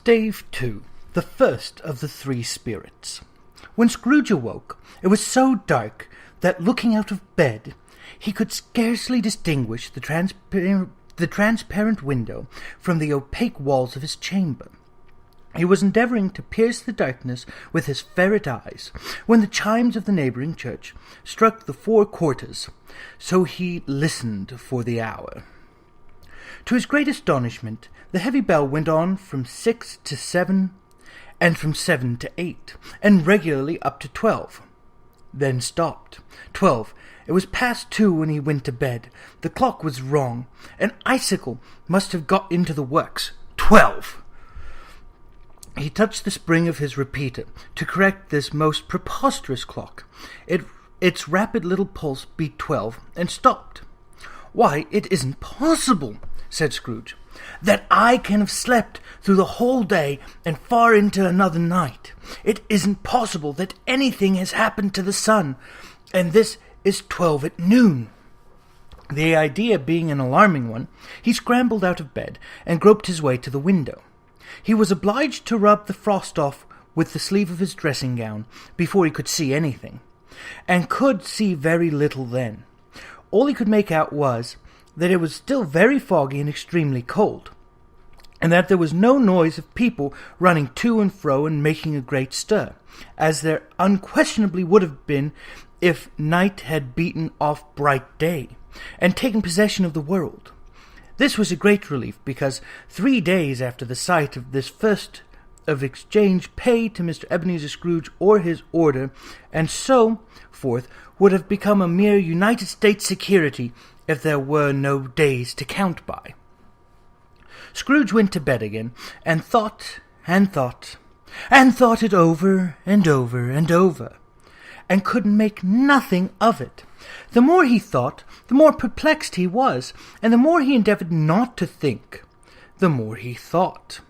Stave 2, the first of the three spirits. When Scrooge awoke, it was so dark that, looking out of bed, he could scarcely distinguish the transparent window from the opaque walls of his chamber. He was endeavouring to pierce the darkness with his ferret eyes, when the chimes of the neighbouring church struck the 4 quarters, so he listened for the hour. To his great astonishment, the heavy bell went on from 6 to 7, and from 7 to 8, and regularly up to 12. Then stopped. 12. It was past 2 when he went to bed. The clock was wrong. An icicle must have got into the works. 12. He touched the spring of his repeater to correct this most preposterous clock. Its rapid little pulse beat 12 and stopped. "Why, it isn't possible," said Scrooge, "that I can have slept through the whole day and far into another night. It isn't possible that anything has happened to the sun, and this is 12 at noon." The idea being an alarming one, he scrambled out of bed and groped his way to the window. He was obliged to rub the frost off with the sleeve of his dressing-gown before he could see anything, and could see very little then. All he could make out was that it was still very foggy and extremely cold, and that there was no noise of people running to and fro and making a great stir, as there unquestionably would have been if night had beaten off bright day, and taken possession of the world. This was a great relief, because 3 days after the sight of this first of exchange pay to Mr. Ebenezer Scrooge or his order, and so forth, would have become a mere United States security if there were no days to count by. Scrooge went to bed again, and thought, and thought, and thought it over, and over, and over, and could make nothing of it. The more he thought, the more perplexed he was, and the more he endeavoured not to think, the more he thought.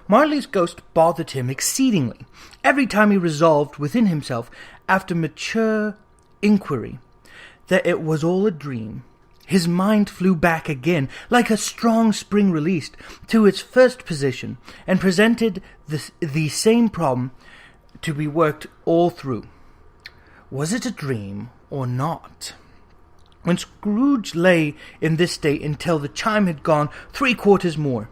Marley's ghost bothered him exceedingly, every time he resolved within himself, after mature inquiry, that it was all a dream. His mind flew back again, like a strong spring released, to its first position, and presented the same problem to be worked all through. Was it a dream or not? When Scrooge lay in this state until the chime had gone 3 quarters more,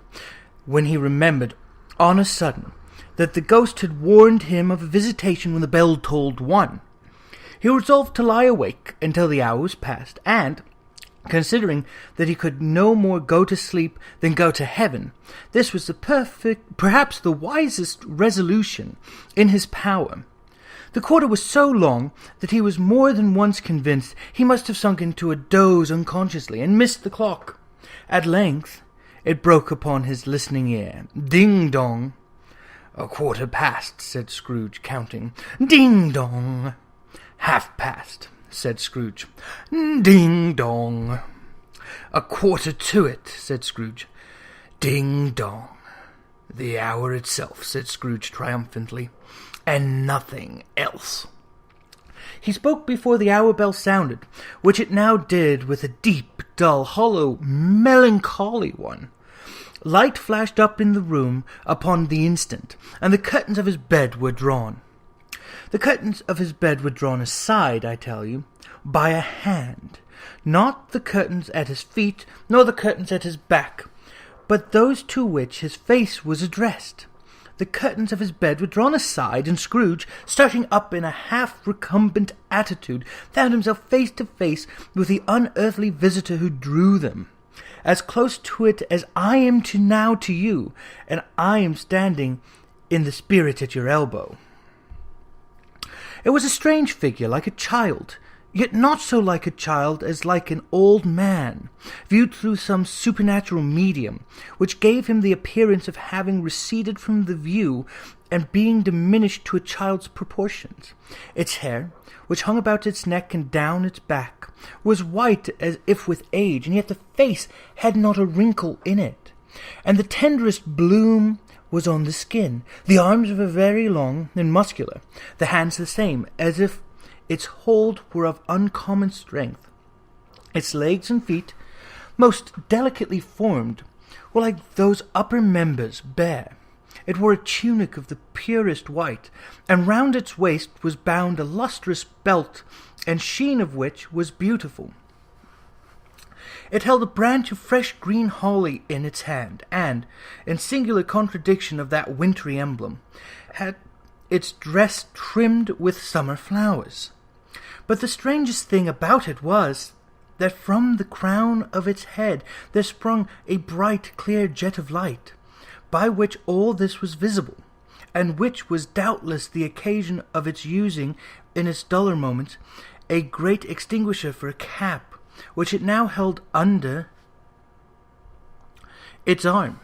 when he remembered, on a sudden, that the ghost had warned him of a visitation when the bell tolled 1, he resolved to lie awake until the hour was past, and, considering that he could no more go to sleep than go to heaven, this was perhaps the wisest resolution in his power. The quarter was so long that he was more than once convinced he must have sunk into a doze unconsciously and missed the clock. At length it broke upon his listening ear. Ding-dong. "A quarter past," said Scrooge, counting. "Ding-dong." "Half-past," said Scrooge. "Ding-dong." "A quarter to it," said Scrooge. "Ding-dong." "The hour itself," said Scrooge triumphantly, "and nothing else." He spoke before the hour bell sounded, which it now did with a deep, dull, hollow, melancholy one. Light flashed up in the room upon the instant, and the curtains of his bed were drawn. The curtains of his bed were drawn aside, I tell you, by a hand, not the curtains at his feet, nor the curtains at his back, but those to which his face was addressed. The curtains of his bed were drawn aside, and Scrooge, starting up in a half-recumbent attitude, found himself face to face with the unearthly visitor who drew them, as close to it as I am now to you, and I am standing in the spirit at your elbow. It was a strange figure, like a child, yet not so like a child as like an old man, viewed through some supernatural medium, which gave him the appearance of having receded from the view and being diminished to a child's proportions. Its hair, which hung about its neck and down its back, was white as if with age, and yet the face had not a wrinkle in it, and the tenderest bloom was on the skin. The arms were very long and muscular, the hands the same, as if its hold were of uncommon strength. Its legs and feet, most delicately formed, were like those upper members bare, It wore a tunic of the purest white, and round its waist was bound a lustrous belt, and sheen of which was beautiful. It held a branch of fresh green holly in its hand, and, in singular contradiction of that wintry emblem, had its dress trimmed with summer flowers. But the strangest thing about it was that from the crown of its head there sprung a bright, clear jet of light, by which all this was visible, and which was doubtless the occasion of its using, in its duller moments, a great extinguisher for a cap, which it now held under its arm.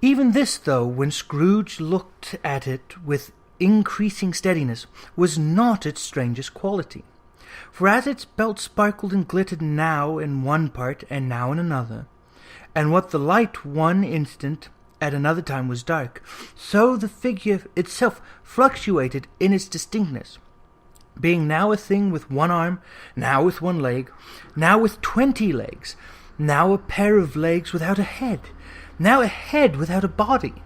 Even this, though, when Scrooge looked at it with increasing steadiness, was not its strangest quality. For as its belt sparkled and glittered now in one part and now in another, and what the light one instant at another time was dark, so the figure itself fluctuated in its distinctness, being now a thing with one arm, now with one leg, now with 20 legs, now a pair of legs without a head, now a head without a body,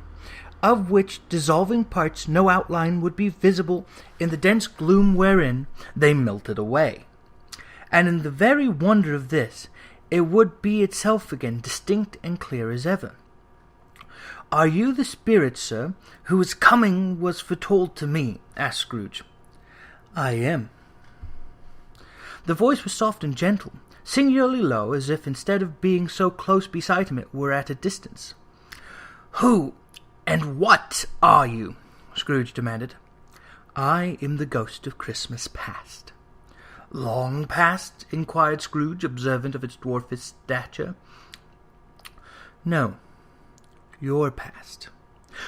of which dissolving parts no outline would be visible in the dense gloom wherein they melted away. And in the very wonder of this, it would be itself again, distinct and clear as ever. "Are you the spirit, sir, whose coming was foretold to me?" asked Scrooge. "I am." The voice was soft and gentle, singularly low, as if instead of being so close beside him it were at a distance. "Who and what are you?" Scrooge demanded. "I am the ghost of Christmas past." "Long past?" inquired Scrooge, observant of its dwarfish stature. "No, your past."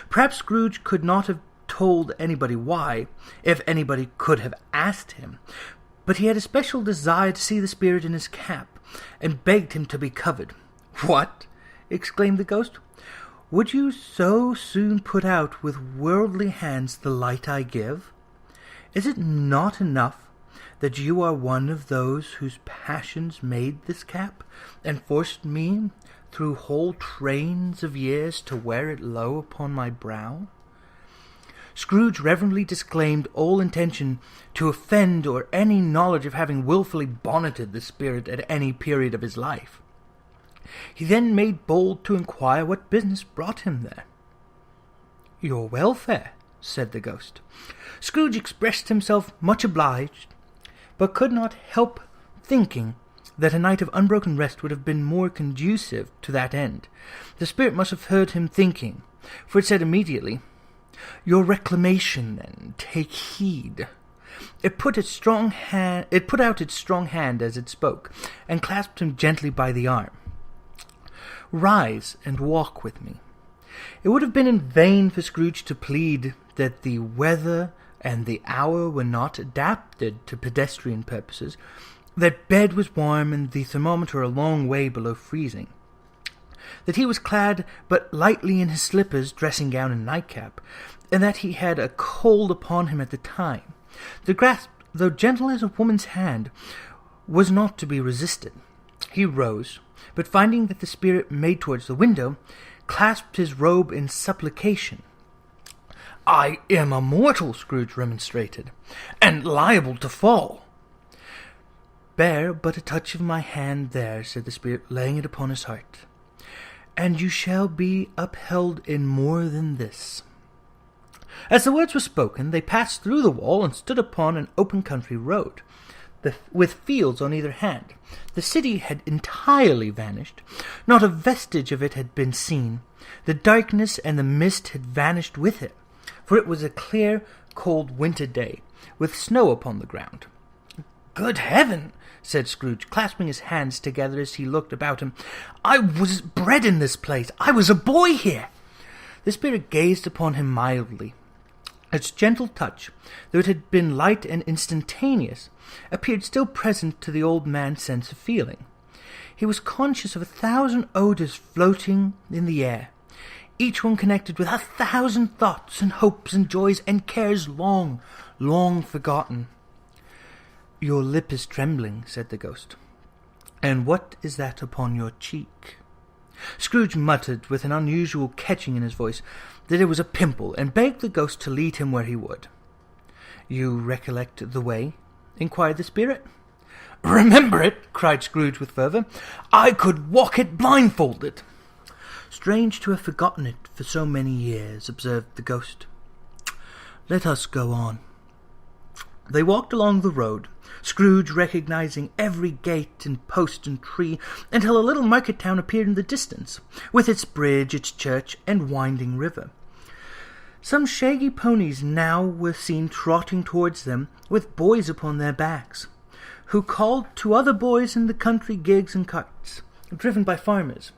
Perhaps Scrooge could not have told anybody why, if anybody could have asked him, but he had a special desire to see the spirit in his cap, and begged him to be covered. "What?" exclaimed the ghost. "Would you so soon put out with worldly hands the light I give? Is it not enough that you are one of those whose passions made this cap, and forced me through whole trains of years to wear it low upon my brow?" Scrooge reverently disclaimed all intention to offend or any knowledge of having wilfully bonneted the spirit at any period of his life. He then made bold to inquire what business brought him there. "Your welfare," said the ghost. Scrooge expressed himself much obliged, but could not help thinking that a night of unbroken rest would have been more conducive to that end. The spirit must have heard him thinking, for it said immediately, "Your reclamation, then, take heed." It put out its strong hand as it spoke, and clasped him gently by the arm. "Rise and walk with me." It would have been in vain for Scrooge to plead that the weather and the hour were not adapted to pedestrian purposes, that bed was warm and the thermometer a long way below freezing, that he was clad but lightly in his slippers, dressing-gown, and nightcap, and that he had a cold upon him at the time. The grasp, though gentle as a woman's hand, was not to be resisted. He rose, but finding that the spirit made towards the window, clasped his robe in supplication. "I am a mortal," Scrooge remonstrated, "and liable to fall." "Bear but a touch of my hand there," said the spirit, laying it upon his heart, "and you shall be upheld in more than this." As the words were spoken, they passed through the wall and stood upon an open country road, with fields on either hand. The city had entirely vanished. Not a vestige of it had been seen. The darkness and the mist had vanished with it, for it was a clear, cold winter day, with snow upon the ground. "Good heaven!" said Scrooge, clasping his hands together as he looked about him. "I was bred in this place. I was a boy here." The spirit gazed upon him mildly. Its gentle touch, though it had been light and instantaneous, appeared still present to the old man's sense of feeling. He was conscious of 1,000 odours floating in the air, each one connected with 1,000 thoughts and hopes and joys and cares long, long forgotten. "Your lip is trembling," said the ghost. "And what is that upon your cheek?" Scrooge muttered, with an unusual catching in his voice, that it was a pimple, and begged the ghost to lead him where he would. "You recollect the way?" inquired the spirit. "Remember it!" cried Scrooge with fervour. "I could walk it blindfolded." "Strange to have forgotten it for so many years," observed the ghost. "Let us go on." They walked along the road, Scrooge recognizing every gate and post and tree, until a little market town appeared in the distance, with its bridge, its church, and winding river. Some shaggy ponies now were seen trotting towards them, with boys upon their backs, who called to other boys in the country gigs and carts, driven by farmers.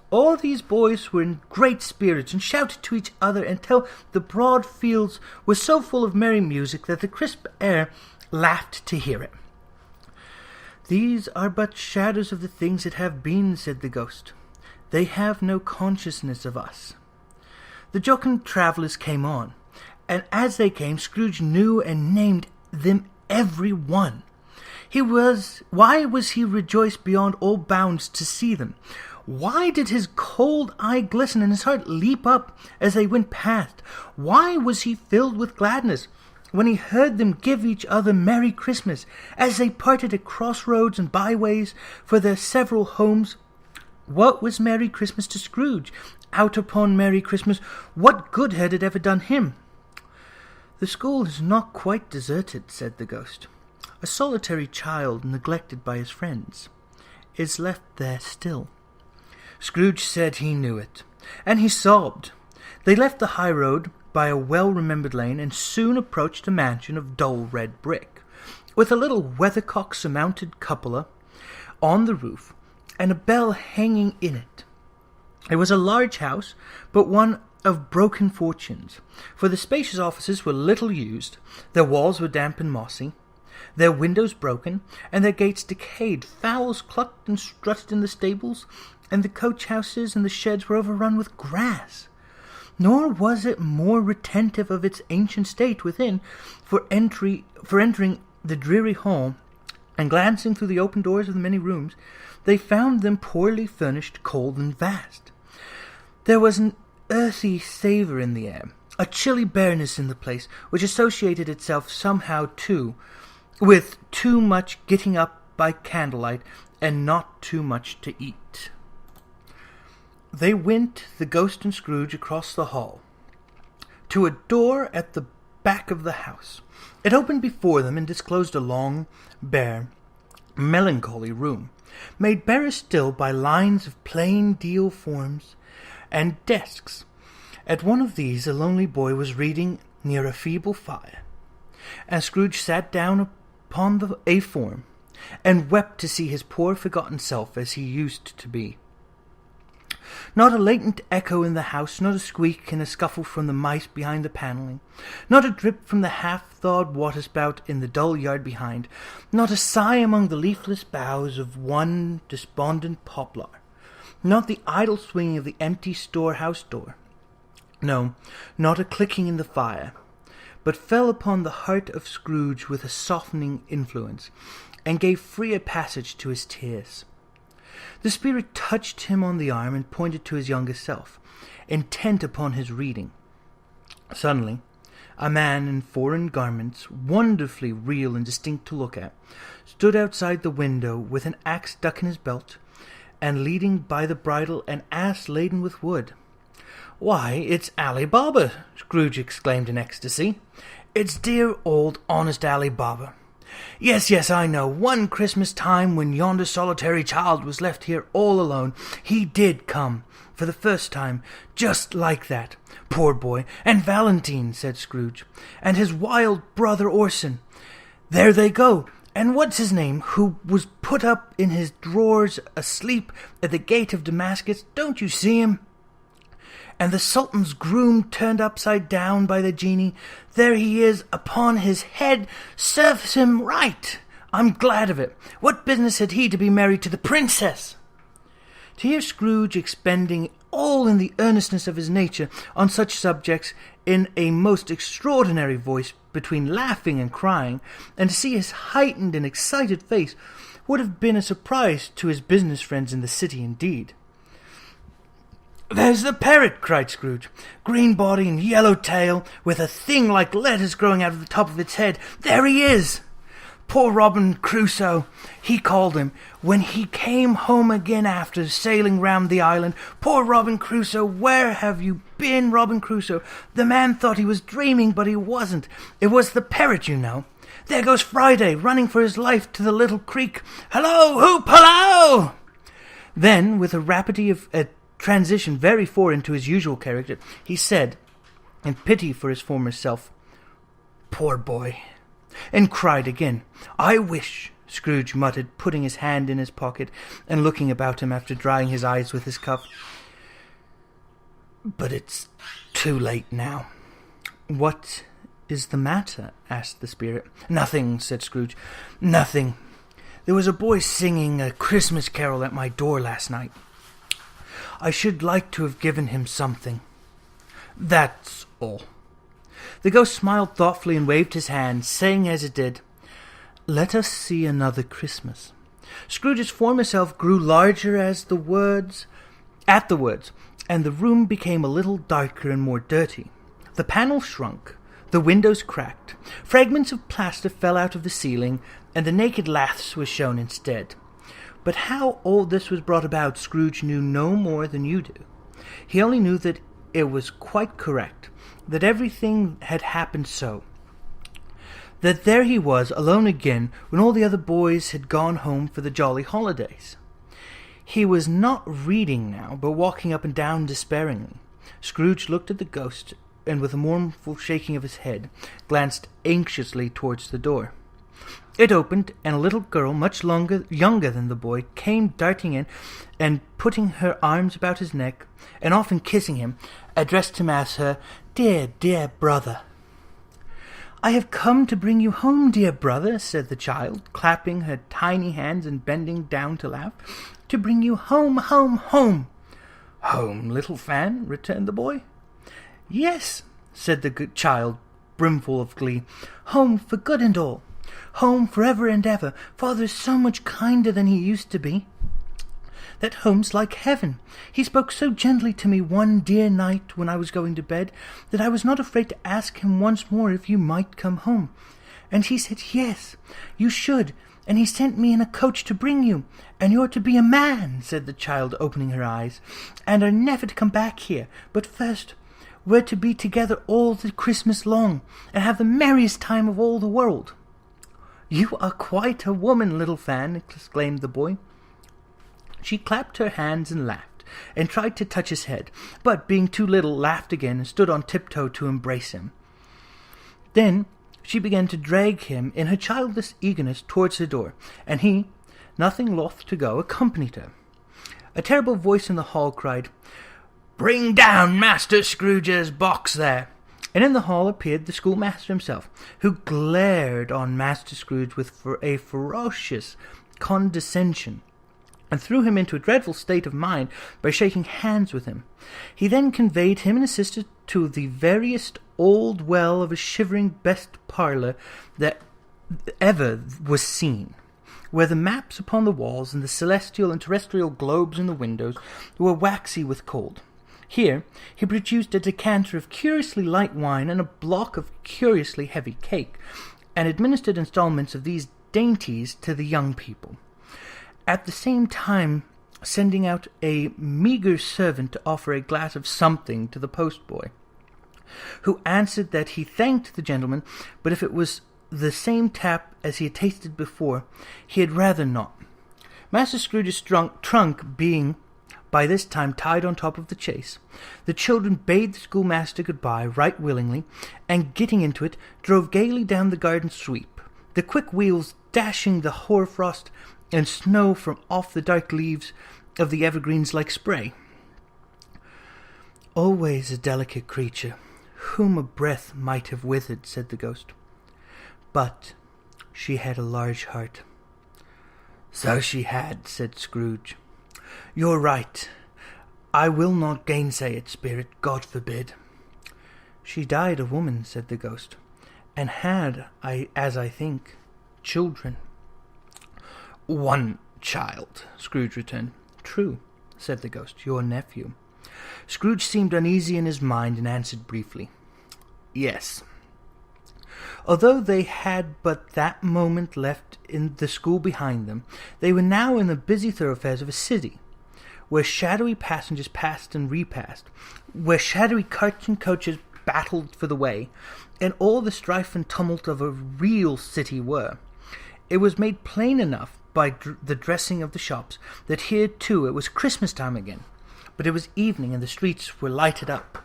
All these boys were in great spirits, and shouted to each other until the broad fields were so full of merry music that the crisp air laughed to hear it. "These are but shadows of the things that have been," said the ghost. "They have no consciousness of us." The jocund travellers came on, and as they came, Scrooge knew and named them every one. Why was he rejoiced beyond all bounds to see them? Why did his cold eye glisten and his heart leap up as they went past? Why was he filled with gladness when he heard them give each other Merry Christmas as they parted at crossroads and byways for their several homes? What was Merry Christmas to Scrooge? Out upon Merry Christmas, what good had it ever done him? "The school is not quite deserted," said the ghost. "A solitary child, neglected by his friends, is left there still." Scrooge said he knew it, and he sobbed. They left the high road by a well-remembered lane, and soon approached a mansion of dull red brick, with a little weathercock-surmounted cupola on the roof, and a bell hanging in it. It was a large house, but one of broken fortunes, for the spacious offices were little used, their walls were damp and mossy, their windows broken, and their gates decayed. Fowls clucked and strutted in the stables, and the coach-houses and the sheds were overrun with grass. Nor was it more retentive of its ancient state within, for entering the dreary hall, and glancing through the open doors of the many rooms, they found them poorly furnished, cold, and vast. There was an earthy savour in the air, a chilly bareness in the place, which associated itself somehow, too, with too much getting up by candlelight, and not too much to eat. They went, the ghost and Scrooge, across the hall, to a door at the back of the house. It opened before them and disclosed a long, bare, melancholy room, made barer still by lines of plain deal forms and desks. At one of these a lonely boy was reading near a feeble fire, and Scrooge sat down upon a form, and wept to see his poor forgotten self as he used to be. Not a latent echo in the house, not a squeak and a scuffle from the mice behind the panelling, not a drip from the half-thawed waterspout in the dull yard behind, not a sigh among the leafless boughs of one despondent poplar, not the idle swinging of the empty storehouse door. No, not a clicking in the fire, but fell upon the heart of Scrooge with a softening influence, and gave freer passage to his tears. The spirit touched him on the arm and pointed to his younger self, intent upon his reading. Suddenly, a man in foreign garments, wonderfully real and distinct to look at, stood outside the window with an axe stuck in his belt, and leading by the bridle an ass laden with wood. "Why, it's Ali Baba!" Scrooge exclaimed in ecstasy. "It's dear old honest Ali Baba. Yes, I know. One Christmas time, when yonder solitary child was left here all alone, he did come, for the first time, just like that. Poor boy! And Valentine," said Scrooge, "and his wild brother Orson. There they go. And what's his name, who was put up in his drawers asleep at the gate of Damascus? Don't you see him? And the Sultan's groom turned upside down by the genie. There he is, upon his head. Serves him right. I'm glad of it. What business had he to be married to the princess?" To hear Scrooge expending all in the earnestness of his nature on such subjects in a most extraordinary voice, between laughing and crying, and to see his heightened and excited face, would have been a surprise to his business friends in the city indeed. "There's the parrot!" cried Scrooge. "Green body and yellow tail, with a thing like letters growing out of the top of its head. There he is! Poor Robin Crusoe, he called him, when he came home again after sailing round the island. Poor Robin Crusoe, where have you been, Robin Crusoe? The man thought he was dreaming, but he wasn't. It was the parrot, you know. There goes Friday, running for his life to the little creek. Hallo, hoop, hallo!" Then, with a rapidity of a transition very foreign to his usual character, he said, in pity for his former self, "Poor boy," and cried again. "I wish," Scrooge muttered, putting his hand in his pocket and looking about him after drying his eyes with his cuff. "But it's too late now." "What is the matter?" asked the spirit. "Nothing," said Scrooge. "Nothing. There was a boy singing a Christmas carol at my door last night. I should like to have given him something. That's all." The ghost smiled thoughtfully and waved his hand, saying as it did, "Let us see another Christmas." Scrooge's former self grew larger at the words, and the room became a little darker and more dirty. The panels shrunk, the windows cracked, fragments of plaster fell out of the ceiling, and the naked laths were shown instead. But how all this was brought about, Scrooge knew no more than you do. He only knew that it was quite correct, that everything had happened so, that there he was, alone again, when all the other boys had gone home for the jolly holidays. He was not reading now, but walking up and down despairingly. Scrooge looked at the ghost, and with a mournful shaking of his head, glanced anxiously towards the door. It opened, and a little girl, much younger than the boy, came darting in, and putting her arms about his neck, and often kissing him, addressed him as her "dear, dear brother." "I have come to bring you home, dear brother," said the child, clapping her tiny hands and bending down to laugh. "To bring you home, home, home." "Home, little Fan?" returned the boy. "Yes," said the good child, brimful of glee. "Home for good and all. Home forever and ever. Father is so much kinder than he used to be. That home's like heaven. He spoke so gently to me one dear night when I was going to bed that I was not afraid to ask him once more if you might come home. And he said, yes, you should, and he sent me in a coach to bring you. And you're to be a man," said the child, opening her eyes, "and are never to come back here. But first, we're to be together all the Christmas long, and have the merriest time of all the world." "You are quite a woman, little Fan," exclaimed the boy. She clapped her hands and laughed, and tried to touch his head, but, being too little, laughed again and stood on tiptoe to embrace him. Then she began to drag him in her childless eagerness towards the door, and he, nothing loth to go, accompanied her. A terrible voice in the hall cried, "Bring down Master Scrooge's box there!" And in the hall appeared the schoolmaster himself, who glared on Master Scrooge with a ferocious condescension, and threw him into a dreadful state of mind by shaking hands with him. He then conveyed him and his sister to the veriest old well of a shivering best parlour that ever was seen, where the maps upon the walls and the celestial and terrestrial globes in the windows were waxy with cold. Here he produced a decanter of curiously light wine and a block of curiously heavy cake, and administered installments of these dainties to the young people, at the same time sending out a meagre servant to offer a glass of something to the postboy, who answered that he thanked the gentleman, but if it was the same tap as he had tasted before, he had rather not. Master Scrooge's trunk being by this time tied on top of the chaise, the children bade the schoolmaster good-bye right willingly, and getting into it, drove gaily down the garden sweep, the quick wheels dashing the hoar-frost and snow from off the dark leaves of the evergreens like spray. "Always a delicate creature, whom a breath might have withered," said the ghost. "But she had a large heart." "So she had," said Scrooge. "You're right. I will not gainsay it, spirit, God forbid." "She died a woman," said the ghost, "and had, as I think, children." "One child," Scrooge returned. "True," said the ghost, "your nephew." Scrooge seemed uneasy in his mind, and answered briefly, "Yes." Although they had but that moment left in the school behind them, they were now in the busy thoroughfares of a city, where shadowy passengers passed and repassed, where shadowy carts and coaches battled for the way, and all the strife and tumult of a real city were. It was made plain enough by the dressing of the shops that here too it was Christmas time again, but it was evening and the streets were lighted up.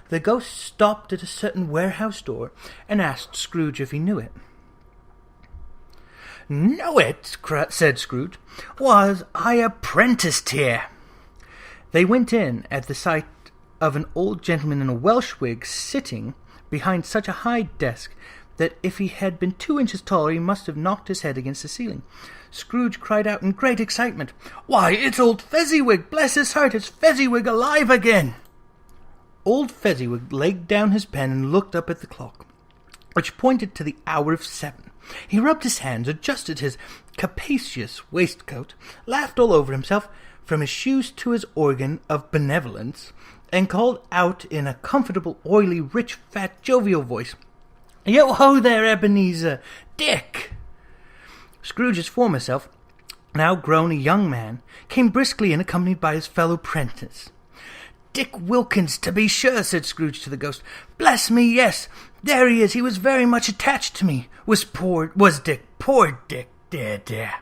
The ghost stopped at a certain warehouse door and asked Scrooge if he knew it. "Know it?" said Scrooge. "Was I apprenticed here?" They went in at the sight of an old gentleman in a Welsh wig sitting behind such a high desk that if he had been 2 inches taller he must have knocked his head against the ceiling. Scrooge cried out in great excitement, "Why, it's old Fezziwig! Bless his heart, it's Fezziwig alive again!" Old Fezziwig laid down his pen and looked up at the clock, which pointed to the hour of 7. He rubbed his hands, adjusted his capacious waistcoat, laughed all over himself, from his shoes to his organ of benevolence, and called out in a comfortable, oily, rich, fat, jovial voice, "Yo-ho there, Ebenezer! Dick!" Scrooge's former self, now grown a young man, came briskly in, accompanied by his fellow prentice. "Dick Wilkins, to be sure," said Scrooge to the ghost. "Bless me, yes, there he is. He was very much attached to me, was Dick. Poor Dick, dear.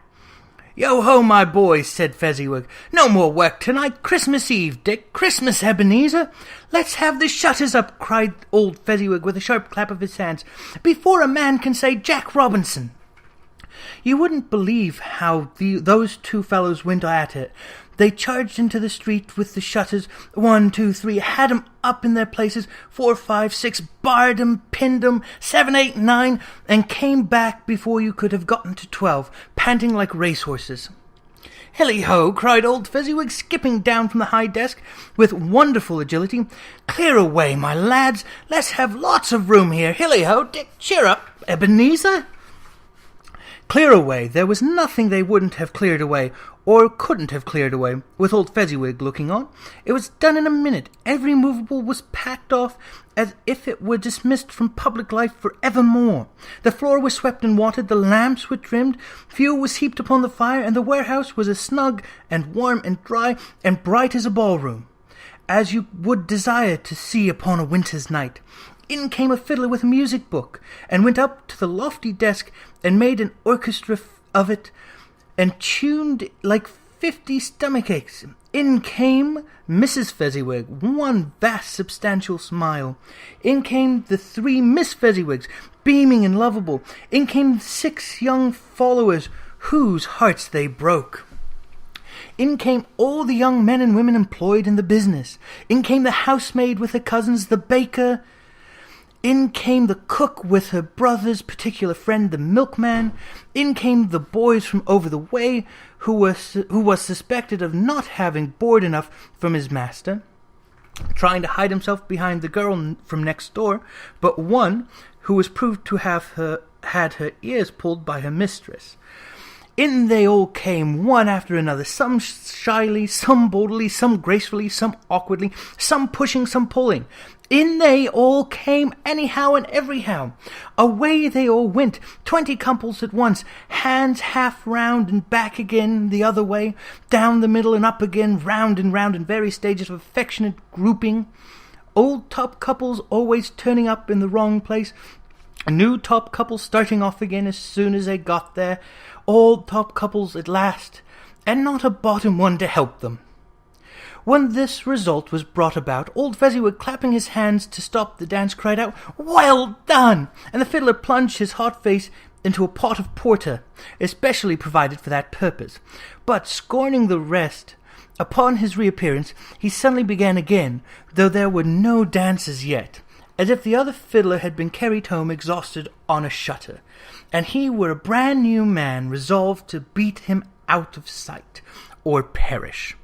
"Yo-ho, my boys," said Fezziwig. "No more work tonight. Christmas Eve, Dick. Christmas, Ebenezer. Let's have the shutters up," cried old Fezziwig with a sharp clap of his hands, "before a man can say Jack Robinson." You wouldn't believe how those two fellows went at it. They charged into the street with the shutters, 1, 2, 3, had 'em up in their places, 4, 5, 6, barred 'em, pinned 'em, 7, 8, 9, and came back before you could have gotten to 12, panting like racehorses. "Hilly-ho!" cried old Fezziwig, skipping down from the high desk with wonderful agility. "Clear away, my lads. Let's have lots of room here. Hilly-ho, Dick, cheer up. Ebenezer." Clear away. There was nothing they wouldn't have cleared away, or couldn't have cleared away, with old Fezziwig looking on. It was done in a minute. Every movable was packed off as if it were dismissed from public life for evermore. The floor was swept and watered, the lamps were trimmed, fuel was heaped upon the fire, and the warehouse was as snug and warm and dry and bright as a ballroom, as you would desire to see upon a winter's night. In came a fiddler with a music book, and went up to the lofty desk, and made an orchestra of it, and tuned like 50 stomach aches. In came Mrs. Fezziwig, one vast substantial smile. In came the 3 Miss Fezziwigs, beaming and lovable. In came 6 young followers, whose hearts they broke. In came all the young men and women employed in the business. In came the housemaid with her cousins, the baker. In came the cook with her brother's particular friend, the milkman. In came the boys from over the way, who was suspected of not having board enough from his master, trying to hide himself behind the girl from next door, but one who was proved to have had her ears pulled by her mistress. In they all came, one after another, some shyly, some boldly, some gracefully, some awkwardly, some pushing, some pulling. In they all came, anyhow and everyhow. Away they all went, 20 couples at once, hands half round and back again the other way, down the middle and up again, round in various stages of affectionate grouping. Old top couples always turning up in the wrong place, new top couples starting off again as soon as they got there, old top couples at last, and not a bottom one to help them. When this result was brought about, old Fezziwig, clapping his hands to stop the dance, cried out, "Well done!" And the fiddler plunged his hot face into a pot of porter, especially provided for that purpose. But, scorning the rest, upon his reappearance, he suddenly began again, though there were no dances yet, as if the other fiddler had been carried home exhausted on a shutter, and he were a brand new man resolved to beat him out of sight, or perish.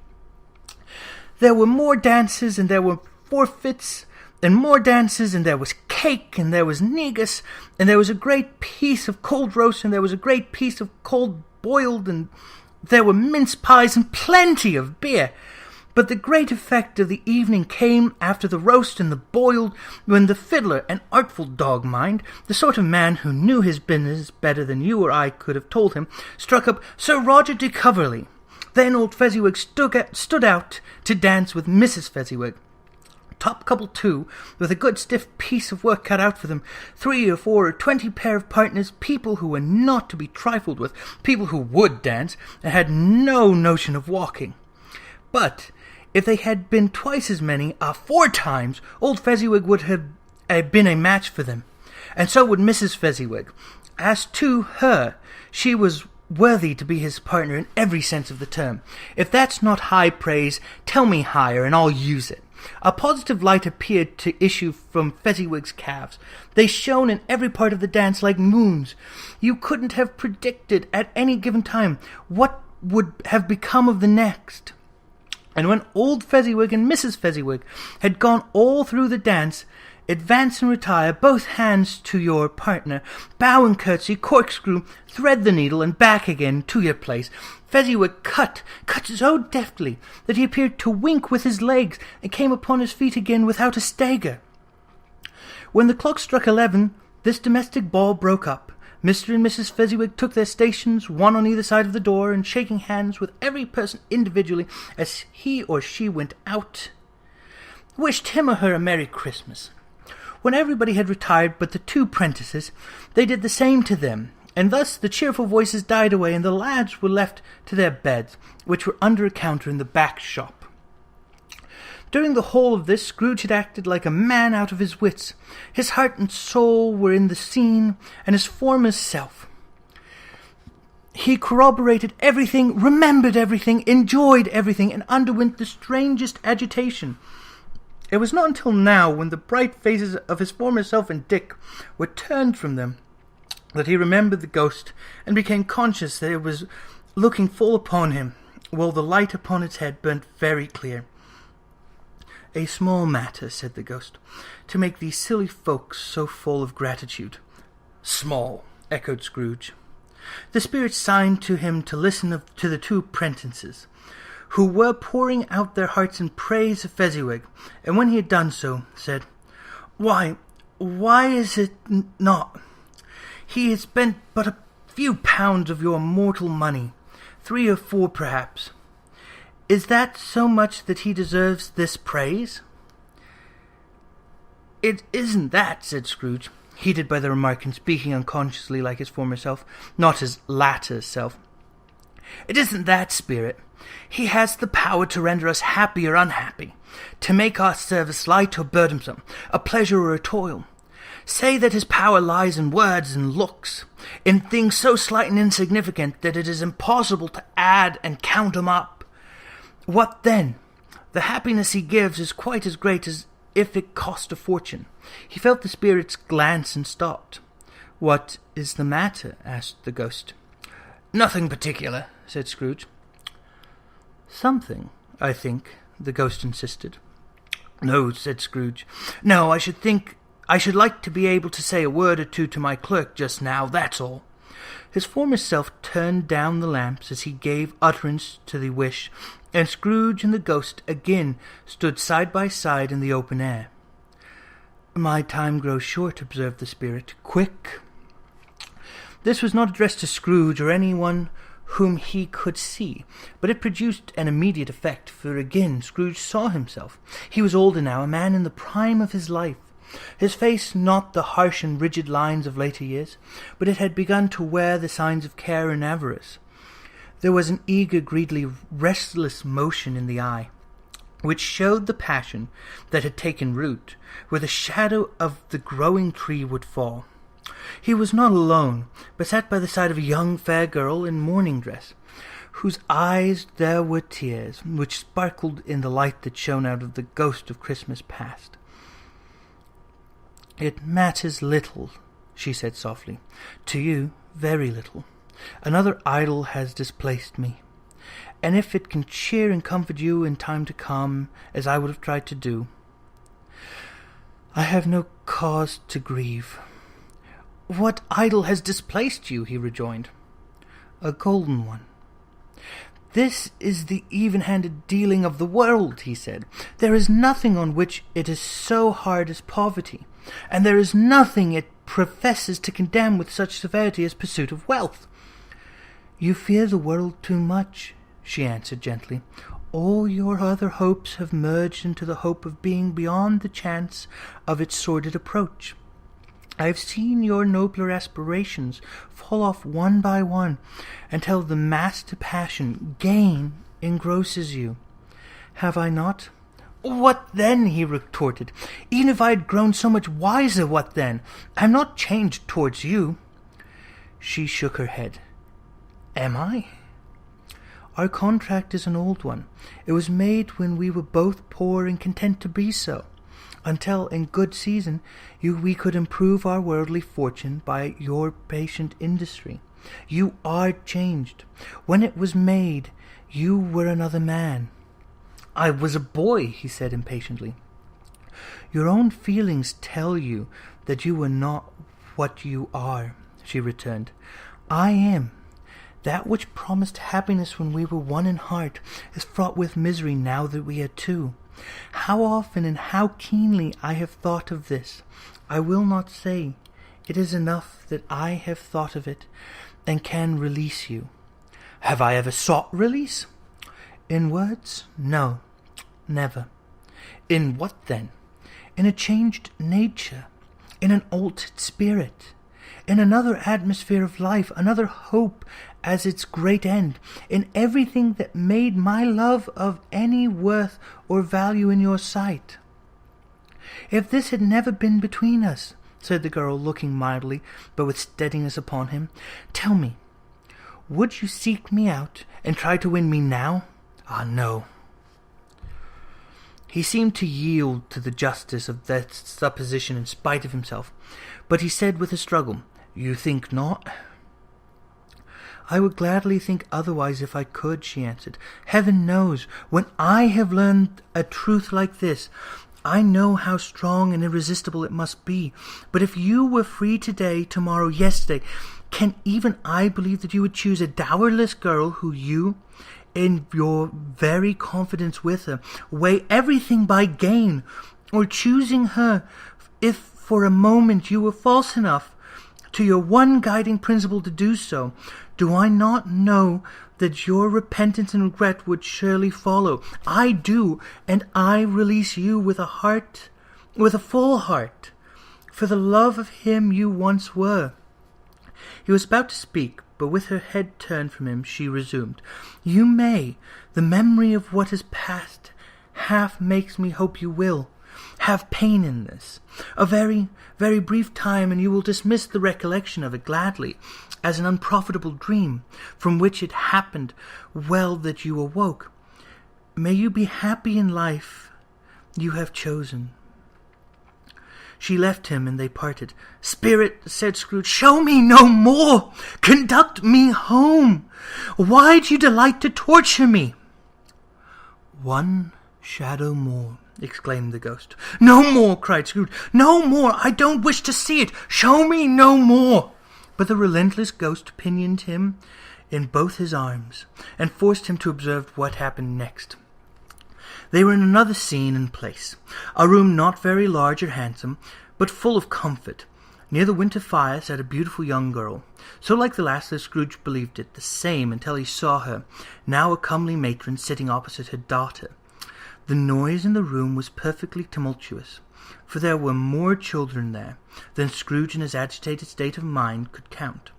There were more dances, and there were forfeits, and more dances, and there was cake, and there was negus, and there was a great piece of cold roast, and there was a great piece of cold boiled, and there were mince pies, and plenty of beer. But the great effect of the evening came after the roast and the boiled, when the fiddler, an artful dog, mind, the sort of man who knew his business better than you or I could have told him, struck up Sir Roger de Coverley. Then old Fezziwig stood out to dance with Mrs. Fezziwig. Top couple too, with a good stiff piece of work cut out for them, 3 or 4 or 20 pair of partners, people who were not to be trifled with, people who would dance, and had no notion of walking. But if they had been twice as many, 4 times, old Fezziwig would have been a match for them, and so would Mrs. Fezziwig. As to her, she was worthy to be his partner in every sense of the term. If that's not high praise, tell me higher, and I'll use it. A positive light appeared to issue from Fezziwig's calves. They shone in every part of the dance like moons. You couldn't have predicted at any given time what would have become of the next. And when old Fezziwig and Mrs. Fezziwig had gone all through the dance, advance and retire, both hands to your partner, bow and curtsy, corkscrew, thread the needle, and back again to your place. Fezziwig cut so deftly that he appeared to wink with his legs, and came upon his feet again without a stagger. When the clock struck 11, this domestic ball broke up. Mr. and Mrs. Fezziwig took their stations, one on either side of the door, and shaking hands with every person individually as he or she went out, wished him or her a Merry Christmas. When everybody had retired but the 2 prentices, they did the same to them, and thus the cheerful voices died away, and the lads were left to their beds, which were under a counter in the back shop. During the whole of this, Scrooge had acted like a man out of his wits. His heart and soul were in the scene, and his former self. He corroborated everything, remembered everything, enjoyed everything, and underwent the strangest agitation. It was not until now, when the bright faces of his former self and Dick were turned from them, that he remembered the ghost, and became conscious that it was looking full upon him, while the light upon its head burnt very clear. "A small matter," said the ghost, "to make these silly folks so full of gratitude." "Small," echoed Scrooge. The spirit signed to him to listen to the 2 prentices, who were pouring out their hearts in praise of Fezziwig, and when he had done so, said, Why is it not? He has spent but a few pounds of your mortal money, 3 or 4 perhaps. Is that so much that he deserves this praise?" "It isn't that," said Scrooge, heated by the remark, and speaking unconsciously like his former self, not his latter self. "It isn't that, spirit. He has the power to render us happy or unhappy, to make our service light or burdensome, a pleasure or a toil. Say that his power lies in words and looks, in things so slight and insignificant that it is impossible to add and count them up. What then? The happiness he gives is quite as great as if it cost a fortune." He felt the spirit's glance and stopped. "What is the matter?" asked the ghost. "Nothing particular," said Scrooge. "Something, I think," the ghost insisted. "No," said Scrooge. "No, I should like to be able to say a word or 2 to my clerk just now, that's all." His former self turned down the lamps as he gave utterance to the wish, and Scrooge and the ghost again stood side by side in the open air. "My time grows short," observed the spirit. "Quick." This was not addressed to Scrooge or anyone whom he could see, but it produced an immediate effect, for again Scrooge saw himself. He was older now, a man in the prime of his life. His face not the harsh and rigid lines of later years, but it had begun to wear the signs of care and avarice. There was an eager, greedily restless motion in the eye, which showed the passion that had taken root, where the shadow of the growing tree would fall. He was not alone, but sat by the side of a young fair girl in mourning dress, whose eyes there were tears, which sparkled in the light that shone out of the ghost of Christmas past. "It matters little," she said softly. "To you, very little. Another idol has displaced me, and if it can cheer and comfort you in time to come, as I would have tried to do, I have no cause to grieve." "What idol has displaced you?" he rejoined. "A golden one." "This is the even-handed dealing of the world," he said. "There is nothing on which it is so hard as poverty, and there is nothing it professes to condemn with such severity as pursuit of wealth." "You fear the world too much," she answered gently. "All your other hopes have merged into the hope of being beyond the chance of its sordid approach. I have seen your nobler aspirations fall off one by one until the master passion, gain, engrosses you. Have I not?" "What then?" he retorted. "Even if I had grown so much wiser, what then? I am not changed towards you." She shook her head. "Am I?" "Our contract is an old one. It was made when we were both poor and content to be so, until, in good season, we could improve our worldly fortune by your patient industry. You are changed. When it was made, you were another man." "I was a boy," he said impatiently. "Your own feelings tell you that you were not what you are," she returned. "I am. That which promised happiness when we were one in heart is fraught with misery now that we are two. How often and how keenly I have thought of this, I will not say. It is enough that I have thought of it and can release you." "Have I ever sought release?" "In words, no, never." "In what then?" "In a changed nature, in an altered spirit, in another atmosphere of life, another hope as its great end, in everything that made my love of any worth or value in your sight." "If this had never been between us," said the girl, looking mildly, but with steadiness upon him, "tell me, would you seek me out and try to win me now?" "Ah, no." He seemed to yield to the justice of that supposition in spite of himself, but he said with a struggle, "You think not?" "I would gladly think otherwise if I could," she answered. "Heaven knows, when I have learned a truth like this, I know how strong and irresistible it must be. But if you were free today, tomorrow, yesterday, can even I believe that you would choose a dowerless girl who you, in your very confidence with her, weigh everything by gain, or choosing her if for a moment you were false enough to your one guiding principle to do so? Do I not know that your repentance and regret would surely follow? I do, and I release you with a full heart, for the love of him you once were." He was about to speak, but with her head turned from him, she resumed, "You may. The memory of what is past half makes me hope you will. Have pain in this. A very, very brief time, and you will dismiss the recollection of it gladly, as an unprofitable dream, from which it happened well that you awoke. May you be happy in life you have chosen." She left him, and they parted. "Spirit," said Scrooge, "show me no more. Conduct me home. Why do you delight to torture me?" "One shadow more," exclaimed the ghost. "No more," cried Scrooge. "No more. I don't wish to see it. Show me no more." But the relentless ghost pinioned him in both his arms, and forced him to observe what happened next. They were in another scene and place, a room not very large or handsome, but full of comfort. Near the winter fire sat a beautiful young girl, so like the last that Scrooge believed it the same until he saw her, now a comely matron, sitting opposite her daughter. The noise in the room was perfectly tumultuous, for there were more children there than Scrooge in his agitated state of mind could count.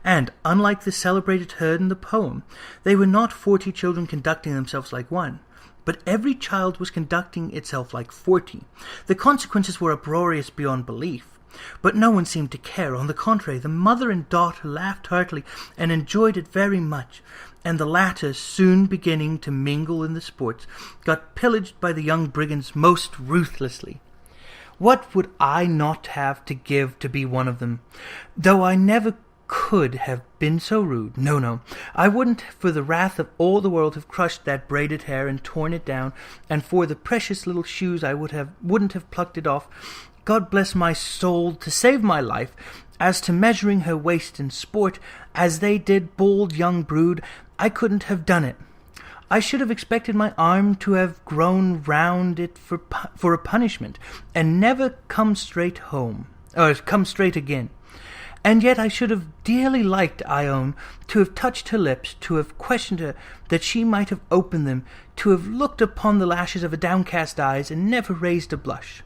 And, unlike the celebrated herd in the poem, they were not 40 children conducting themselves like one, but every child was conducting itself like 40. The consequences were uproarious beyond belief, but no one seemed to care. On the contrary, the mother and daughter laughed heartily and enjoyed it very much, and the latter, soon beginning to mingle in the sports, got pillaged by the young brigands most ruthlessly. What would I not have to give to be one of them? Though I never could have been so rude. No, I wouldn't for the wrath of all the world have crushed that braided hair and torn it down, and for the precious little shoes I wouldn't have plucked it off, God bless my soul, to save my life. As to measuring her waist in sport, as they did bold young brood, I couldn't have done it. I should have expected my arm to have grown round it for a punishment, and never come straight again. And yet I should have dearly liked, I own, to have touched her lips, to have questioned her, that she might have opened them, to have looked upon the lashes of her downcast eyes, and never raised a blush,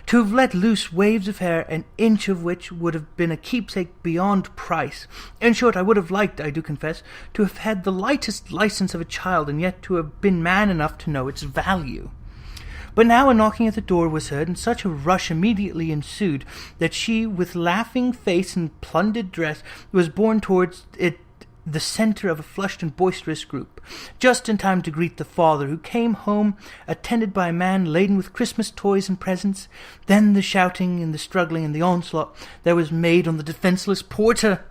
to have let loose waves of hair, an inch of which would have been a keepsake beyond price. In short, I would have liked, I do confess, to have had the lightest license of a child, and yet to have been man enough to know its value. But now a knocking at the door was heard, and such a rush immediately ensued that she, with laughing face and plundered dress, was borne towards it, the centre of a flushed and boisterous group, just in time to greet the father, who came home attended by a man laden with Christmas toys and presents. Then the shouting and the struggling and the onslaught that was made on the defenceless porter,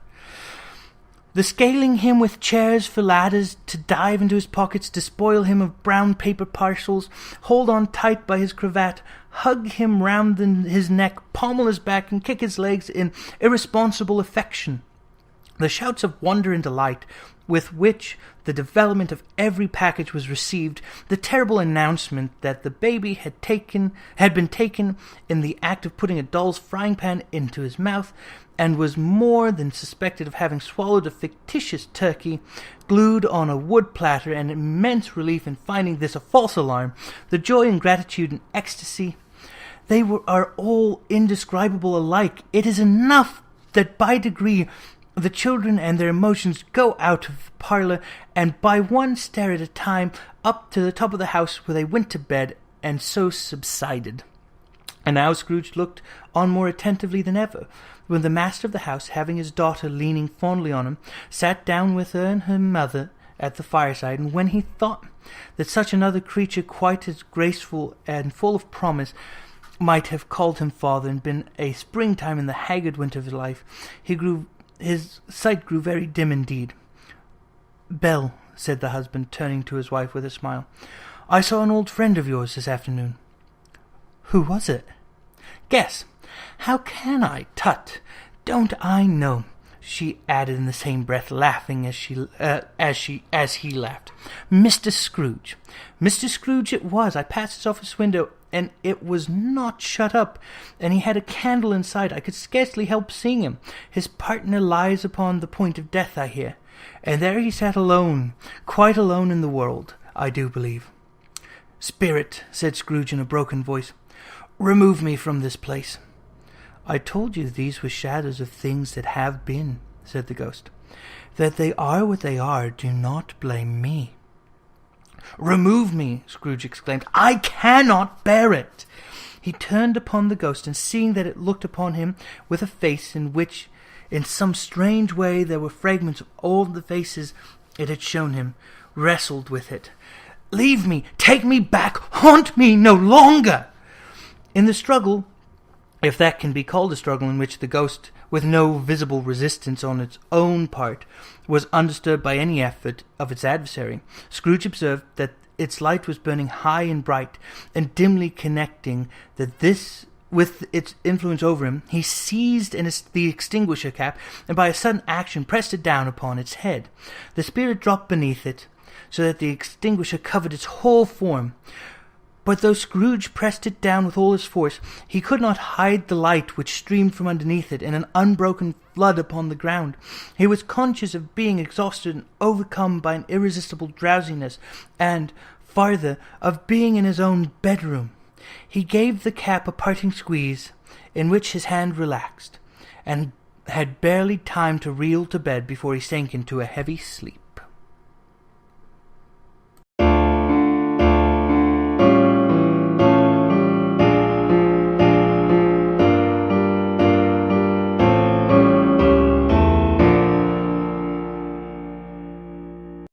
the scaling him with chairs for ladders, to dive into his pockets, despoil him of brown paper parcels, hold on tight by his cravat, hug him round his neck, pommel his back, and kick his legs in irresponsible affection. The shouts of wonder and delight with which the development of every package was received, the terrible announcement that the baby had been taken in the act of putting a doll's frying pan into his mouth, and was more than suspected of having swallowed a fictitious turkey, glued on a wood platter, and immense relief in finding this a false alarm, the joy and gratitude and ecstasy, are all indescribable alike. It is enough that by degree the children and their emotions go out of the parlour, and by one stair at a time, up to the top of the house, where they went to bed, and so subsided. And now Scrooge looked on more attentively than ever, when the master of the house, having his daughter leaning fondly on him, sat down with her and her mother at the fireside, and when he thought that such another creature, quite as graceful and full of promise, might have called him father, and been a springtime in the haggard winter of his life, his sight grew very dim indeed. "Belle," said the husband, turning to his wife with a smile, "I saw an old friend of yours this afternoon." "Who was it?" "Guess." "How can I? Tut! Don't I know?" she added in the same breath, laughing as he laughed. "Mr. Scrooge." "Mr. Scrooge it was. I passed his office window, and it was not shut up, and he had a candle inside. I could scarcely help seeing him. His partner lies upon the point of death, I hear, and there he sat alone, quite alone in the world, I do believe." "Spirit," said Scrooge in a broken voice, "remove me from this place." "I told you these were shadows of things that have been," said the ghost. "That they are what they are, do not blame me." "Remove me!" Scrooge exclaimed. "I cannot bear it!" He turned upon the ghost, and seeing that it looked upon him with a face in which, in some strange way, there were fragments of all the faces it had shown him, wrestled with it. "Leave me! Take me back! Haunt me no longer!" In the struggle, if that can be called a struggle, in which the ghost, with no visible resistance on its own part, was undisturbed by any effort of its adversary, Scrooge observed that its light was burning high and bright, and dimly connecting that this with its influence over him, he seized the extinguisher cap, and by a sudden action pressed it down upon its head. The spirit dropped beneath it, so that the extinguisher covered its whole form. But though Scrooge pressed it down with all his force, he could not hide the light which streamed from underneath it in an unbroken flood upon the ground. He was conscious of being exhausted and overcome by an irresistible drowsiness, and, farther, of being in his own bedroom. He gave the cap a parting squeeze, in which his hand relaxed, and had barely time to reel to bed before he sank into a heavy sleep.